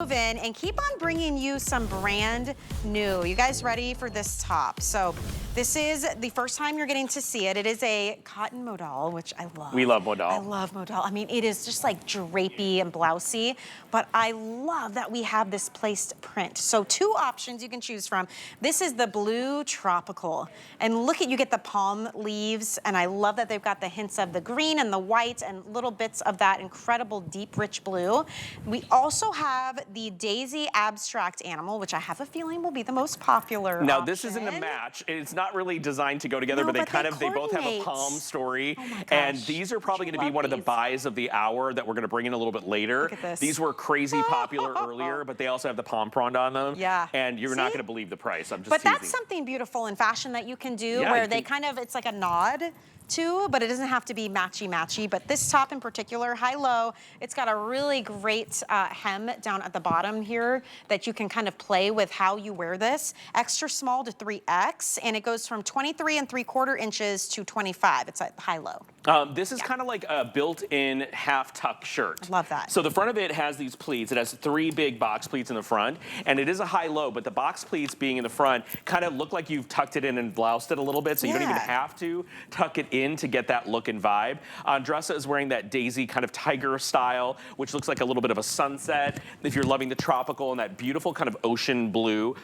In and keep on bringing you some brand new. You guys ready for this top? So this is the first time you're getting to see it. It is a cotton modal, which I love. We love modal. I love modal. I mean, it is just like drapey and blousey, but I love that we have this placed print. So two options you can choose from. This is the blue tropical. And look at, you get the palm leaves, and I love that they've got the hints of the green and the white and little bits of that incredible deep, rich blue. We also have the daisy abstract animal, which I have a feeling will be the most popular Now, option. this isn't a match. It's not really designed to go together, No, but they both have a palm story. Oh my gosh. And these are probably going to be one of the buys of the hour that we're going to bring in a little bit later. Look at this. These were crazy popular earlier, but they also have the palm print on them. Yeah. And you're not going to believe the price. I'm just But teasing. that's something beautiful in fashion that you can do, Yeah, where they kind of, it's like a nod to, but it doesn't have to be matchy-matchy. But this top in particular, high-low, it's got a really great hem down at the bottom here that you can kind of play with how you wear this. Extra small to 3X, and it goes from 23 3/4 inches to 25. It's at high-low. This is kind of like a built-in half-tuck shirt. Love that. So the front of it has these pleats. It has 3 big box pleats in the front, and it is a high-low, but the box pleats being in the front kind of look like you've tucked it in and bloused it a little bit, so you don't even have to tuck it in to get that look and vibe. Andressa is wearing that daisy kind of tiger style, which looks like a little bit of a sunset. If you're loving the tropical and that beautiful kind of ocean blue,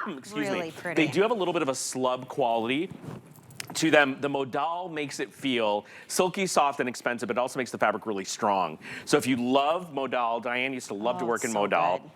excuse really me, pretty. they do have a little bit of a slub quality to them. The modal makes it feel silky, soft, and expensive, but it also makes the fabric really strong. So if you love modal, Diane used to love to work in modal. Good.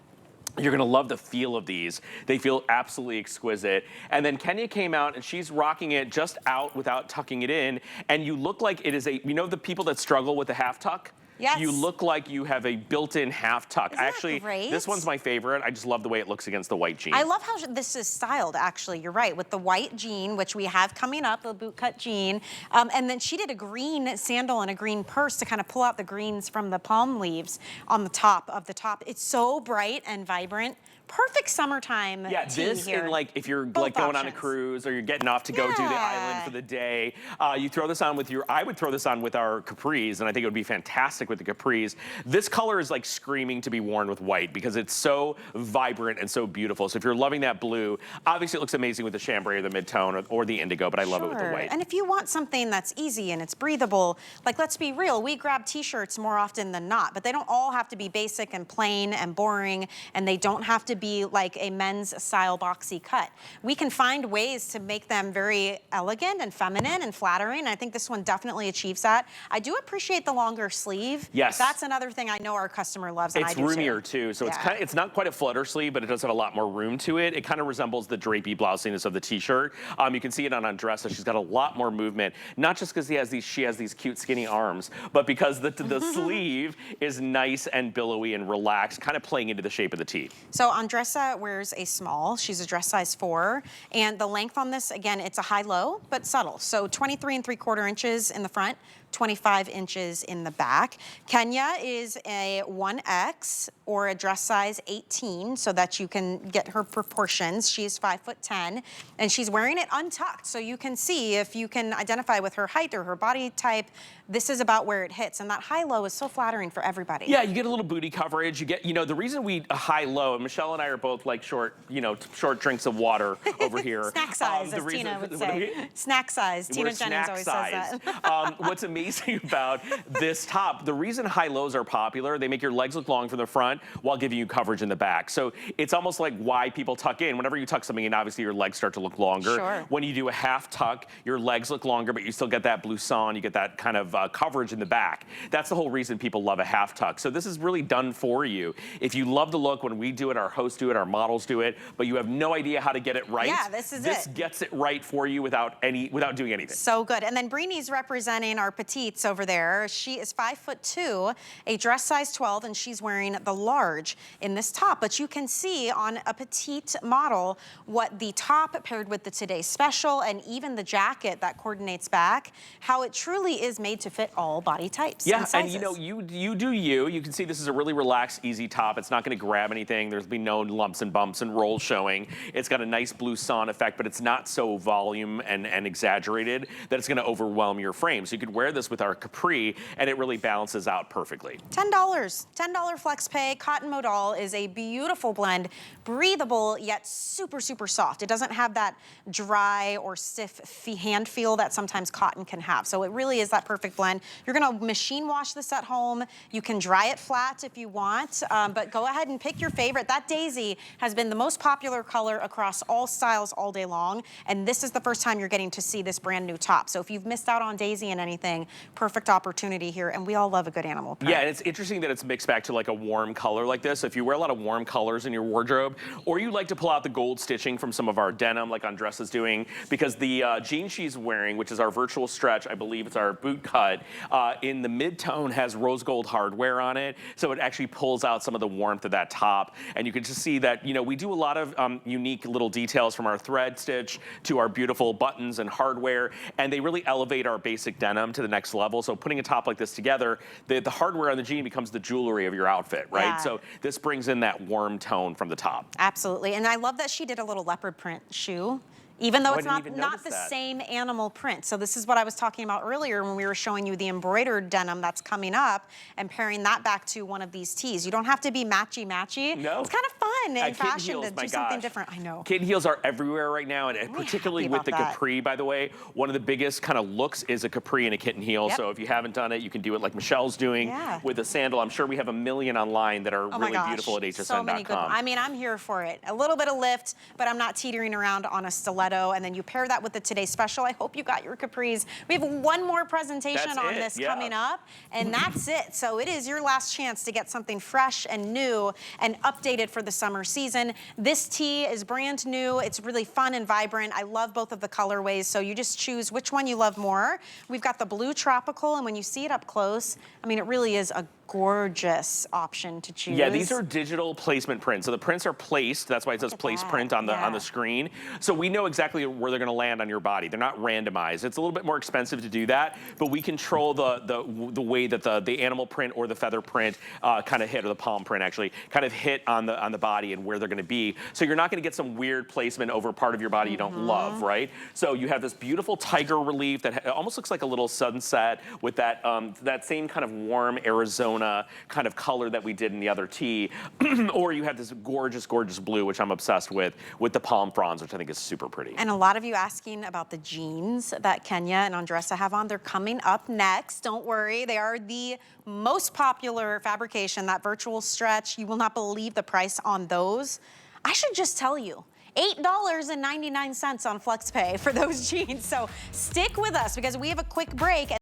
You're gonna love the feel of these. They feel absolutely exquisite. And then Kenya came out and she's rocking it just out without tucking it in. And you look like it is you know the people that struggle with the half tuck? Yes. You look like you have a built-in half tuck. Isn't that Actually, great? this one's my favorite. I just love the way it looks against the white jean. I love how this is styled, actually. You're right, with the white jean, which we have coming up, the bootcut jean. And then she did a green sandal and a green purse to kind of pull out the greens from the palm leaves on the top of the top. It's so bright and vibrant. Perfect summertime tee this here. in like if you're Both like going on a options. cruise or you're getting off to go do the island for the day, you throw this on with I would throw this on with our capris, and I think it would be fantastic with the capris. This color is like screaming to be worn with white because it's so vibrant and so beautiful. So if you're loving that blue, obviously it looks amazing with the chambray or the mid-tone or the indigo, but I love it with the white. And if you want something that's easy and it's breathable, like let's be real, we grab t-shirts more often than not, but they don't all have to be basic and plain and boring, and they don't have to be like a men's style boxy cut. We can find ways to make them very elegant and feminine and flattering, and I think this one definitely achieves that. I do appreciate the longer sleeve. Yes. That's another thing I know our customer loves, and It's I do roomier too, so it's not quite a flutter sleeve, but it does have a lot more room to it. It kind of resembles the drapey blousiness of the t-shirt. You can see it on Andressa. She's got a lot more movement, not just because she has these cute skinny arms, but because the sleeve is nice and billowy and relaxed, kind of playing into the shape of the tee. So Andressa wears a small. She's a dress size 4, and the length on this, again, it's a high-low, but subtle. So 23 3/4 inches in the front, 25 inches in the back. Kenya is a 1X or a dress size 18 so that you can get her proportions. She's 5'10", and she's wearing it untucked. So you can see if you can identify with her height or her body type, this is about where it hits. And that high-low is so flattering for everybody. Yeah, you get a little booty coverage. You get, the reason we high-low, and Michelle and I are both like short drinks of water over here. Snack size, as Tina would say. Snack size. Tina Jennings always says that. What's amazing about this top, the reason high-lows are popular, they make your legs look long from the front while giving you coverage in the back. So it's almost like why people tuck in. Whenever you tuck something in, obviously your legs start to look longer. Sure. When you do a half tuck, your legs look longer, but you still get that blouson, you get that kind of coverage in the back. That's the whole reason people love a half tuck. So this is really done for you. If you love the look, when we do it, our hosts do it, our models do it, but you have no idea how to get it right. Yeah, this gets it right for you without doing anything. So good. And then Breenie's representing our petites over there. She is 5'2", a dress size 12, and she's wearing the large in this top. But you can see on a petite model what the top paired with the Today's Special and even the jacket that coordinates back, how it truly is made to fit all body types. Yeah, and sizes. you do you. You can see this is a really relaxed, easy top. It's not going to grab anything. There's be no lumps and bumps and rolls showing. It's got a nice blouson effect, but it's not so volume and exaggerated that it's going to overwhelm your frame. So you could wear this this with our capri, and it really balances out perfectly. $10 flex pay. Cotton modal is a beautiful blend, breathable yet super, super soft. It doesn't have that dry or stiff hand feel that sometimes cotton can have. So it really is that perfect blend. You're gonna machine wash this at home. You can dry it flat if you want, but go ahead and pick your favorite. That daisy has been the most popular color across all styles all day long, and this is the first time you're getting to see this brand new top. So if you've missed out on daisy and anything, perfect opportunity here, and we all love a good animal print. Yeah, and it's interesting that it's mixed back to like a warm color like this. If you wear a lot of warm colors in your wardrobe, or you like to pull out the gold stitching from some of our denim like Andressa is doing, because the jean she's wearing, which is our virtual stretch, I believe it's our boot cut, in the mid-tone has rose gold hardware on it, so it actually pulls out some of the warmth of that top. And you can just see that, you know, we do a lot of unique little details from our thread stitch to our beautiful buttons and hardware, and they really elevate our basic denim to the next level. So putting a top like this together, the hardware on the jean becomes the jewelry of your outfit, right? Yeah. So this brings in that warm tone from the top. Absolutely, and I love that she did a little leopard print shoe. Even though Oh, it's I didn't even not notice the that. same animal print. So this is what I was talking about earlier when we were showing you the embroidered denim that's coming up and pairing that back to one of these tees. You don't have to be matchy-matchy. No. It's kind of fun in Kitten fashion heels, to my do something gosh. different. I know. Kitten heels are everywhere right now, and particularly happy with the about that. capri, by the way. One of the biggest kind of looks is a capri and a kitten heel. Yep. So if you haven't done it, you can do it like Michelle's doing with a sandal. I'm sure we have a million online that are Oh my really gosh, beautiful at hsn.com. so many good ones. I mean, I'm here for it. A little bit of lift, but I'm not teetering around on a stiletto, and then you pair that with the Today Special. I hope you got your capris. We have one more presentation on this coming up, and that's it. So it is your last chance to get something fresh and new and updated for the summer season. This tee is brand new. It's really fun and vibrant. I love both of the colorways, so you just choose which one you love more. We've got the blue tropical, and when you see it up close, I mean, it really is a gorgeous option to choose. Yeah, these are digital placement prints. So the prints are placed. That's why it says place print on the screen. So we know exactly where they're going to land on your body. They're not randomized. It's a little bit more expensive to do that, but we control the way that the animal print or the feather print kind of hit, or the palm print actually kind of hit on the body and where they're going to be. So you're not going to get some weird placement over part of your body you don't love, right? So you have this beautiful tiger relief that almost looks like a little sunset with that that same kind of warm Arizona kind of color that we did in the other tee, or you have this gorgeous, gorgeous blue, which I'm obsessed with the palm fronds, which I think is super pretty. And a lot of you asking about the jeans that Kenya and Andressa have on. They're coming up next. Don't worry. They are the most popular fabrication, that virtual stretch. You will not believe the price on those. I should just tell you, $8.99 on FlexPay for those jeans. So stick with us because we have a quick break.